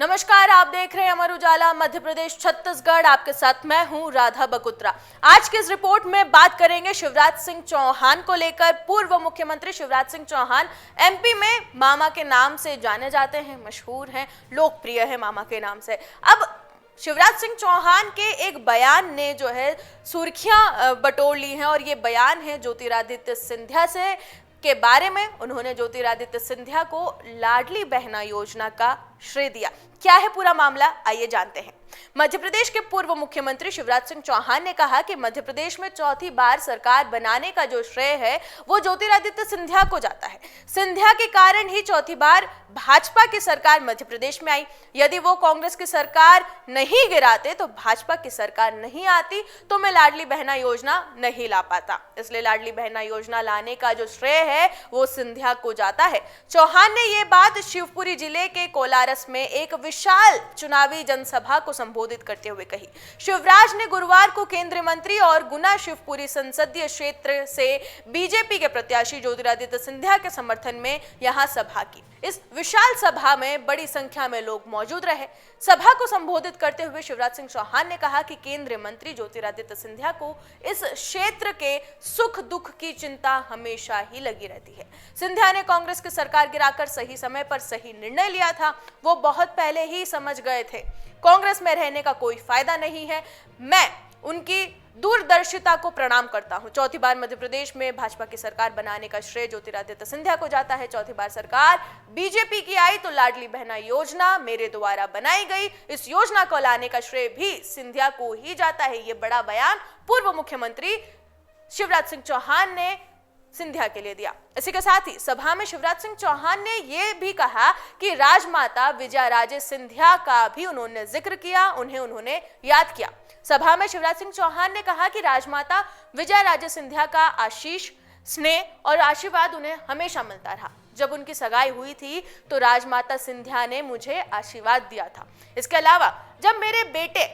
नमस्कार, आप देख रहे हैं अमर उजाला मध्य प्रदेश छत्तीसगढ़। आपके साथ मैं हूं राधा बकुत्रा। आज की इस रिपोर्ट में बात करेंगे शिवराज सिंह चौहान को लेकर। पूर्व मुख्यमंत्री शिवराज सिंह चौहान एमपी में मामा के नाम से जाने जाते हैं, मशहूर हैं, लोकप्रिय है मामा के नाम से। अब शिवराज सिंह चौहान के एक बयान ने जो है सुर्खियां बटोर ली हैं और ये बयान है ज्योतिरादित्य सिंधिया से के बारे में। उन्होंने ज्योतिरादित्य सिंधिया को लाडली बहना योजना का श्रेय दिया। क्या है पूरा मामला, आइए जानते हैं। मध्य प्रदेश के पूर्व मुख्यमंत्री शिवराज सिंह चौहान ने कहा कि मध्य प्रदेश में चौथी बार सरकार बनाने का जो श्रेय है वो ज्योतिरादित्य सिंधिया को जाता है। सिंधिया के कारण ही चौथी बार भाजपा की सरकार मध्य प्रदेश में आई। यदि वो कांग्रेस की सरकार नहीं गिराते तो भाजपा की सरकार नहीं आती, तो मैं लाडली बहना योजना नहीं ला पाता। इसलिए लाडली बहना योजना लाने का जो श्रेय है वो सिंधिया को जाता है। चौहान ने ये बात शिवपुरी जिले के कोलारस में एक विशाल चुनावी जनसभा को संबोधित करते हुए कही। शिवराज ने गुरुवार को केंद्रीय मंत्री और गुना शिवपुरी संसदीय क्षेत्र से बीजेपी के प्रत्याशी ज्योतिरादित्य सिंधिया के समर्थन में यहां सभा की। इस विशाल सभा में बड़ी संख्या में लोग मौजूद रहे। सभा को संबोधित करते हुए शिवराज सिंह चौहान ने कहा कि केंद्रीय मंत्री ज्योतिरादित्य सिंधिया को इस क्षेत्र के सुख दुख की चिंता हमेशा ही लगी रहती है। सिंधिया ने कांग्रेस की सरकार गिराकर सही समय पर सही निर्णय लिया था। वो बहुत पहले ही समझ गए थे कांग्रेस में रहने का कोई फायदा नहीं है। मैं उनकी दूरदर्शिता को प्रणाम करता हूं। चौथी बार मध्य प्रदेश में भाजपा की सरकार बनाने का श्रेय ज्योतिरादित्य सिंधिया को जाता है। चौथी बार सरकार बीजेपी की आई तो लाडली बहना योजना मेरे द्वारा बनाई गई। इस योजना को लाने का श्रेय भी सिंधिया को ही जाता है। ये बड़ा बयान पूर्व मुख्यमंत्री शिवराज सिंह चौहान ने सिंधिया के लिए दिया। इसी के साथ ही सभा में शिवराज सिंह चौहान ने यह भी कहा कि राजमाता विजयाराजे सिंधिया का भी उन्होंने जिक्र किया, उन्होंने याद किया। सभा में शिवराज सिंह चौहान ने कहा कि राजमाता विजयाराजे सिंधिया का आशीष, स्नेह और आशीर्वाद उन्हें हमेशा मिलता रहा। जब उनकी सगाई हुई थी तो राजमाता सिंधिया ने मुझे आशीर्वाद दिया था। इसके अलावा जब मेरे बेटे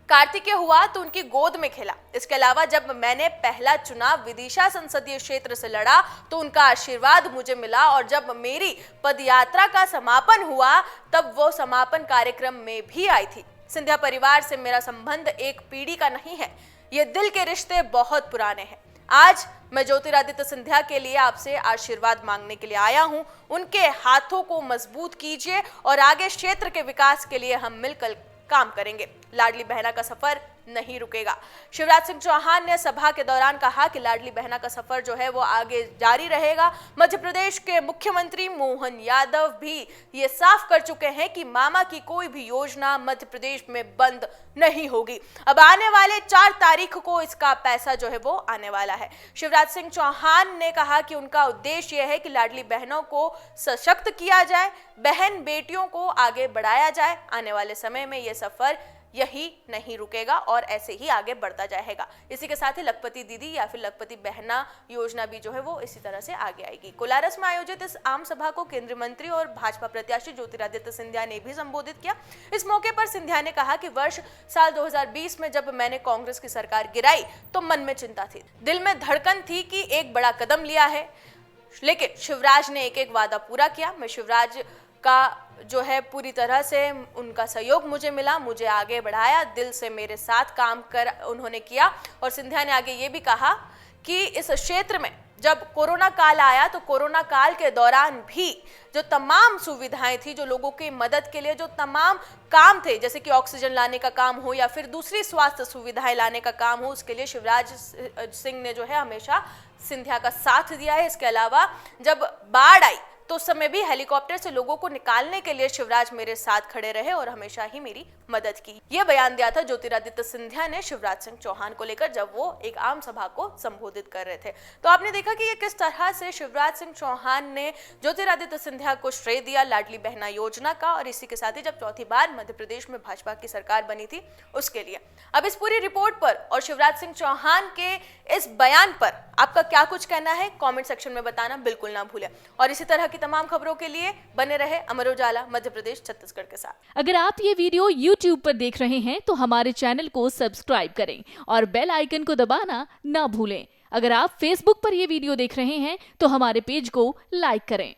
कार्तिकेय हुआ तो उनकी गोद में खेला। इसके अलावा जब मैंने पहला चुनाव विदिशा संसदीय क्षेत्र से लड़ा तो उनका आशीर्वाद मुझे मिला, और जब मेरी पदयात्रा का समापन हुआ तब वो समापन कार्यक्रम में भी आई थी। सिंधिया परिवार से मेरा संबंध एक पीढ़ी का नहीं है, ये दिल के रिश्ते बहुत पुराने हैं। आज मैं ज्योतिरादित्य सिंधिया के लिए आपसे आशीर्वाद मांगने के लिए आया हूं। उनके हाथों को मजबूत कीजिए और आगे क्षेत्र के विकास के लिए हम मिलकर काम करेंगे। लाडली बहना का सफर नहीं रुकेगा। शिवराज सिंह चौहान ने सभा के दौरान कहा कि लाडली बहना का सफर जो है वो आगे जारी रहेगा। मध्य प्रदेश के मुख्यमंत्री मोहन यादव भी ये साफ कर चुके हैं कि मामा की कोई भी योजना मध्य प्रदेश में बंद नहीं होगी। अब आने वाले 4 तारीख को इसका पैसा जो है वो आने वाला है। शिवराज सिंह चौहान ने कहा कि उनका उद्देश्य यह है कि लाडली बहनों को सशक्त किया जाए, बहन बेटियों को आगे बढ़ाया जाए। आने वाले समय में यह सफर यही नहीं रुकेगा और ऐसे ही आगे बढ़ता जाएगा। इसी के साथ ही लखपति दीदी या फिर लखपति बहना योजना भी जो है वो इसी तरह से आगे आएगी। कोलारस में आयोजित इस आम सभा को केंद्रीय मंत्री और भाजपा प्रत्याशी ज्योतिरादित्य सिंधिया ने भी संबोधित किया। इस मौके पर सिंधिया ने कहा कि साल 2020 में जब मैंने कांग्रेस की सरकार गिराई तो मन में चिंता थी, दिल में धड़कन थी कि एक बड़ा कदम लिया है, लेकिन शिवराज ने एक एक वादा पूरा किया। मैं शिवराज का जो है पूरी तरह से उनका सहयोग मुझे मिला, मुझे आगे बढ़ाया, दिल से मेरे साथ काम कर उन्होंने किया। और सिंधिया ने आगे ये भी कहा कि इस क्षेत्र में जब कोरोना काल आया तो कोरोना काल के दौरान भी जो तमाम सुविधाएं थी, जो लोगों की मदद के लिए जो तमाम काम थे, जैसे कि ऑक्सीजन लाने का काम हो या फिर दूसरी स्वास्थ्य सुविधाएं लाने का काम हो, उसके लिए शिवराज सिंह ने जो है हमेशा सिंधिया का साथ दिया है। इसके अलावा जब बाढ़ आई तो उस समय भी हेलीकॉप्टर से लोगों को निकालने के लिए शिवराज मेरे साथ खड़े रहे और हमेशा ही मेरी मदद की। यह बयान दिया था ज्योतिरादित्य सिंधिया ने शिवराज सिंह चौहान को लेकर जब वो एक आम सभा को संबोधित कर रहे थे। तो आपने देखा कि ये किस तरह से शिवराज सिंह चौहान ने ज्योतिरादित्य सिंधिया को श्रेय दिया लाडली बहना योजना का, और इसी के साथ ही जब चौथी बार मध्य प्रदेश में भाजपा की सरकार बनी थी उसके लिए। अब इस पूरी रिपोर्ट पर और शिवराज सिंह चौहान के इस बयान पर आपका क्या कुछ कहना है, कमेंट सेक्शन में बताना बिल्कुल ना भूलें। और इसी तरह की तमाम खबरों के लिए बने रहे अमर उजाला मध्य प्रदेश छत्तीसगढ़ के साथ। अगर आप ये वीडियो YouTube पर देख रहे हैं तो हमारे चैनल को सब्सक्राइब करें और बेल आइकन को दबाना ना भूलें। अगर आप Facebook पर ये वीडियो देख रहे हैं तो हमारे पेज को लाइक करें।